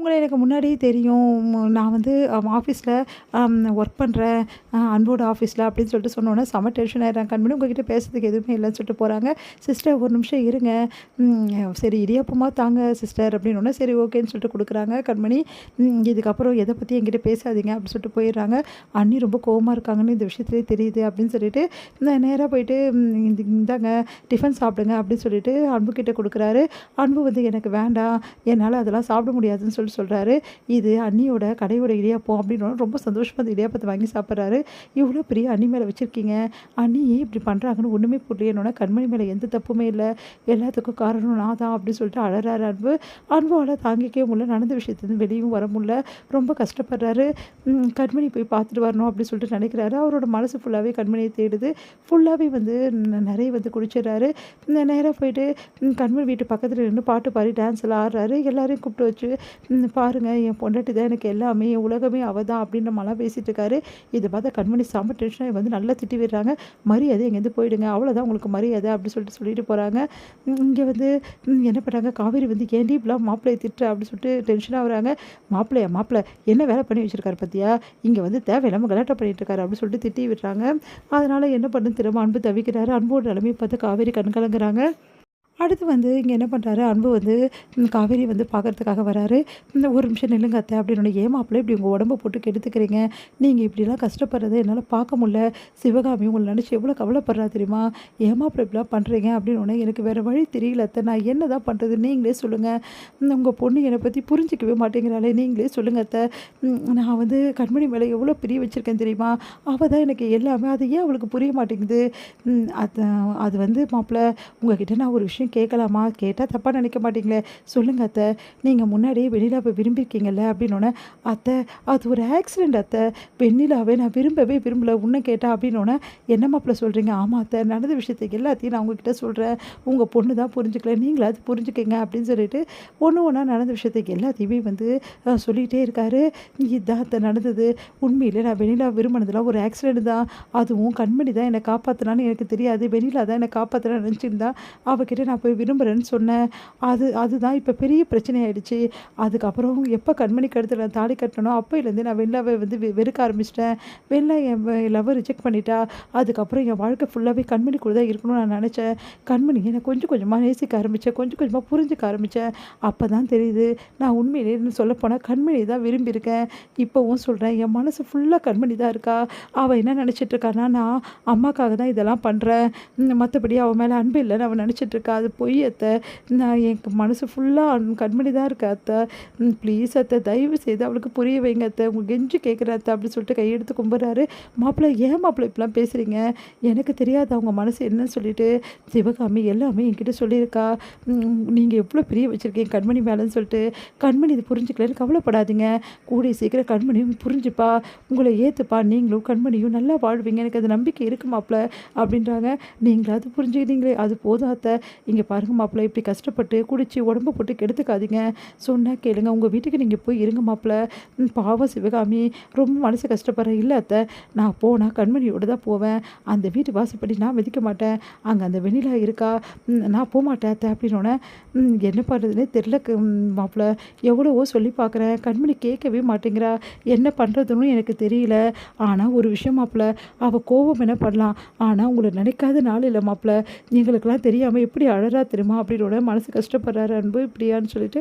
உங்கள எனக்கு முன்னாடியே தெரியும். நான் வந்து ஆஃபீஸில ஒர்க் பண்றேன். அன்போட ஆஃபீஸில அப்படின்னு சொல்லிட்டு சொன்னோனே செம்ம டென்ஷன் ஆயிடுறாங்க. கண்மணி உங்ககிட்ட பேசுறதுக்கு எதுவுமே இல்லன்னு சொல்லிட்டு போறாங்க. சிஸ்டர் ஒரு நிமிஷம் இருங்க. சரி இடியாப்பமா தாங்க சிஸ்டர் அப்படின்னோனே, சரி ஓகேன்னு சொல்லிட்டு குடுக்குறாங்க கண்மணி. இதுக்கப்புறம் எத பத்தியும் என்கிட்ட பேசாதீங்க அப்படின்னு சொல்லிட்டு போயிடுறாங்க. அண்ணி ரொம்ப கோவமா இருக்காங்கன்னு இந்த விஷயத்திலேயே தெரியுது அப்படின்னு சொல்லிட்டு, நான் நேரா போயிட்டு இந்தாங்க டிஃபன் சாப்பிடுங்க அப்படின்னு சொல்லிட்டு அன்புகிட்ட குடுக்குறாரு. அன்பு வந்து எனக்கு வேண்டாம். என்னால அதெல்லாம் சாப்பிட முடியாதுன்னு சொல்றாரு. இது அண்ணியோட கடையோட இடியாப்பம் அப்படின்னோன ரொம்ப சந்தோஷமா அந்த இடியாப்பத்த வாங்கி சாப்பிடுறாரு. இவ்வளோ பெரிய அண்ணி மேல வச்சிருக்கீங்க. அண்ணி ஏன் இப்படி பண்றாங்கன்னு ஒண்ணுமே புரியலன்னோன, கண்மணி மேல எந்த தப்புமே இல்ல. எல்லாத்துக்கும் காரணம் நான் தான் அப்படின்னு சொல்லிட்டு அழறாரு அன்பு. அன்பால தாங்கிக்கவே முடியல. நடந்த விஷயத்துலருந்து வெளியும் வர முடியல. ரொம்ப கஷ்டப்படுறாரு. கண்மணி போய் பார்த்துட்டு வரணும் அப்படின்னு சொல்லிட்டு நினைக்கிறாரு. அவரோட மனசு ஃபுல்லாவே கண்மணிய தேடுது. ஃபுல்லாவே வந்து நெறைய வந்து குடிச்சிடுறாரு. நேரா போயிட்டு கண்மணி வீட்டு பக்கத்துல நின்னு பாட்டு பாடி டான்ஸ் எல்லாம் ஆடுறாரு. எல்லாரையும் கூப்பிட்டு வச்சு பாருங்க என் பொண்டாட்டி தான் எனக்கு எல்லாமே, என் உலகமே அவ தான் அப்படின்ற மாரிலாம் பேசிட்டு இருக்காரு. இத பார்த்தா கண்மணி செம்ம டென்ஷன் ஆகி வந்து நல்லா திட்டி விடுறாங்க. மரியாதை இங்கேருந்து போயிடுங்க. அவ்வளோதான் உங்களுக்கு மரியாதை அப்படி சொல்லிட்டு போறாங்க. இங்க வந்து என்ன பண்றாங்க, காவேரி வந்து ஏன்டி இப்படிலாம் மாப்பிள்ளைய திட்டுற அப்படின்னு சொல்லிட்டு டென்ஷன் ஆகுறாங்க. மாப்பிள்ளை என்ன வேலை பண்ணி வச்சிருக்காரு பார்த்தியா? இங்க வந்து தேவையில்லாம கலாட்டா பண்ணிட்டு இருக்காரு அப்படின்னு சொல்லிட்டு திட்டி விடுறாங்க. அதனால என்ன பண்ணுன்னு தெரியாம அன்பு தவிக்கிறாரு. அன்போட நிலைமைய பார்த்து காவேரி கண் கலங்குறாங்க. அடுத்து வந்து இங்க என்ன பண்றாரு, அன்பு வந்து காவேரி வந்து பார்க்கறதுக்காக வராரு. "ஒரு நிமிஷம் நில்லுங்க அத்த" அப்படின்னோனே, "ஏன் மாப்பிள இப்படி உங்க உடம்ப போட்டு கெடுத்துக்கிறீங்க? நீங்க இப்படிலாம் கஷ்டப்படுறத என்னால பார்க்க முடியல. சிவகாமி உங்கள நினைச்சு எவ்வளோ கவலைப்படுறா தெரியுமா? ஏன் மாப்பிள இப்படிலாம் பண்றீங்க?" அப்படின்னோனே, "எனக்கு வேற வழி தெரியல அத்த. நான் என்னதான் பண்றது? நீங்களே சொல்லுங்க. உங்க பொண்ணு என்னை பத்தி புரிஞ்சுக்கவே மாட்டேங்கிறாளே. நீங்களே சொல்லுங்க அத்த. நான் வந்து கண்மணி மேல எவ்வளோ பிரிய வச்சிருக்கேன் தெரியுமா? அவ தான் எனக்கு எல்லாமே. அது ஏன் அவளுக்கு புரிய மாட்டேங்குது? அது அது வந்து மாப்பிள உங்ககிட்ட நான் ஒரு விஷயம் கேட்கலாமா? கேட்டா தப்பா நினைக்க மாட்டீங்களே? சொல்லுங்க அத்த. நீங்க முன்னாடியே வெண்ணிலாவ விரும்பியிருக்கீங்கல்ல அப்படின்னோனே, அத்த அது ஒரு ஆக்சிடென்ட் அத்த. வெண்ணிலாவை நான் விரும்பவே விரும்பல. உன்ன கேட்டா அப்படின்னோனே, என்ன மாப்பிள சொல்றீங்க? ஆமா அத்த. நடந்த விஷயத்த எல்லாத்தையும் நான் உங்ககிட்ட சொல்றேன். உங்க பொண்ணு தான் புரிஞ்சுக்கல. நீங்களாவது புரிஞ்சுக்கங்க அப்படின்னு சொல்லிட்டு, ஒண்ணு ஒண்ணா நடந்த விஷயத்த எல்லாத்தையுமே வந்து சொல்லிட்டே இருக்காரு. இதான் அத்த நடந்தது. உண்மையிலே நான் வெண்ணிலாவ விரும்பினதெல்லாம் ஒரு ஆக்சிடென்ட் தான். அதுவும் கண்மணி தான் என்ன காப்பாத்துனான்னு எனக்கு தெரியாது. வெண்ணிலா தான் என்ன காப்பாத்துனான்னு நினச்சிருந்தா, அவகிட்ட நான் போய் விரும்புறேன்னு சொன்னேன். அதுதான் இப்ப பெரிய பிரச்சனை ஆயிடுச்சு. அதுக்கப்புறம் எப்ப கண்மணி கழுத்துல நான் தாலி கட்டினனோ, அப்பயிலேருந்தே நான் வெண்ணிலாவ வந்து வெறுக்க ஆரம்பிச்சுட்டேன். வெண்ணிலா என் லவ்வ ரிஜெக்ட் பண்ணிட்டா. அதுக்கப்புறம் என் வாழ்க்கை ஃபுல்லாவே கண்மணி கூட தான் இருக்கணும்னு நான் நெனச்சேன். கண்மணிய நான் கொஞ்சம் கொஞ்சமா நேசிக்க ஆரம்பிச்சேன். கொஞ்சம் கொஞ்சமா புரிஞ்சுக்க ஆரம்பிச்சேன். அப்பதான் தெரியுது, நான் உண்மையிலேயே சொல்லப்போனா கண்மணிய தான் விரும்பியிருக்கேன். இப்பவும் சொல்றேன், என் மனசு ஃபுல்லா கண்மணி தான் இருக்கா. அவ என்ன நெனச்சிட்டு இருக்கான்னா, நான் அம்மாக்காக தான் இதெல்லாம் பண்றேன். மத்தபடி அவ மேல அன்பு இல்லன்னு அவ நெனச்சிட்டு இருக்கா. அது பொய் அத்த. நான் என் மனசு ஃபுல்லா கண்மணி தான் இருக்கா அத்த. ப்ளீஸ் அத்த தயவு செய்து அவளுக்கு புரிய வைங்க அத்த. உங்க கெஞ்சி கேட்குறேன் அத்த அப்படின்னு சொல்லிட்டு கையெடுத்து கும்பிட்றாரு. மாப்பிள்ளை ஏன் மாப்பிள்ளை இப்படிலாம் பேசுறீங்க? எனக்கு தெரியாது அவங்க மனசு என்னன்னு சொல்லிட்டு. சிவகாமி எல்லாமே என்கிட்ட சொல்லியிருக்கா. நீங்க எவ்வளோ பிரிய வச்சிருக்கீங்க கண்மணி மேலன்னு சொல்லிட்டு. கண்மணி இது புரிஞ்சுக்கலன்னு கவலைப்படாதீங்க. கூடிய சீக்கிரம் கண்மணியும் புரிஞ்சுப்பா. உங்களை ஏத்துப்பா. நீங்களும் கண்மணியும் நல்லா வாழ்வீங்க. எனக்கு அது நம்பிக்கை இருக்கு மாப்பிள்ளை அப்படின்றாங்க. நீங்களாவது புரிஞ்சுக்கிட்டீங்களே அது போதும் அத்த. இங்க பாருங்க மாப்பிள இப்படி கஷ்டப்பட்டு குடிச்சு உடம்ப போட்டு கெடுத்துக்காதீங்க. சொன்னா கேளுங்க. உங்க வீட்டுக்கு நீங்க போய் இருங்க மாப்பிள. பாவம் சிவகாமி ரொம்ப மனசு கஷ்டப்படுறேன். இல்ல அத்த. நான் போனா கண்மணியோட தான் போவேன். அந்த வீட்டு வாசப்படி நான் மிதிக்க மாட்டேன். அங்க அந்த வெண்ணிலா இருக்கா. நான் போமாட்டேன் அத்த அப்படின்னோனே, என்ன பண்ணுறதுன்னே தெரில மாப்பிள. எவ்வளவோ சொல்லி பார்க்குறேன். கண்மணி கேட்கவே மாட்டேங்கிறா. என்ன பண்ணுறதுன்னு எனக்கு தெரியல. ஆனா ஒரு விஷயம் மாப்பிள, அவ கோவம் என்ன பண்ணலாம். ஆனா உங்கள நினைக்காத நாள் இல்ல மாப்பிள. எங்களுக்கெல்லாம் தெரியாம எப்படி அழறா தெரியுமா? அப்படின்னோன மனசு கஷ்டப்படுறாரு அன்பு இப்படியான்னு சொல்லிட்டு.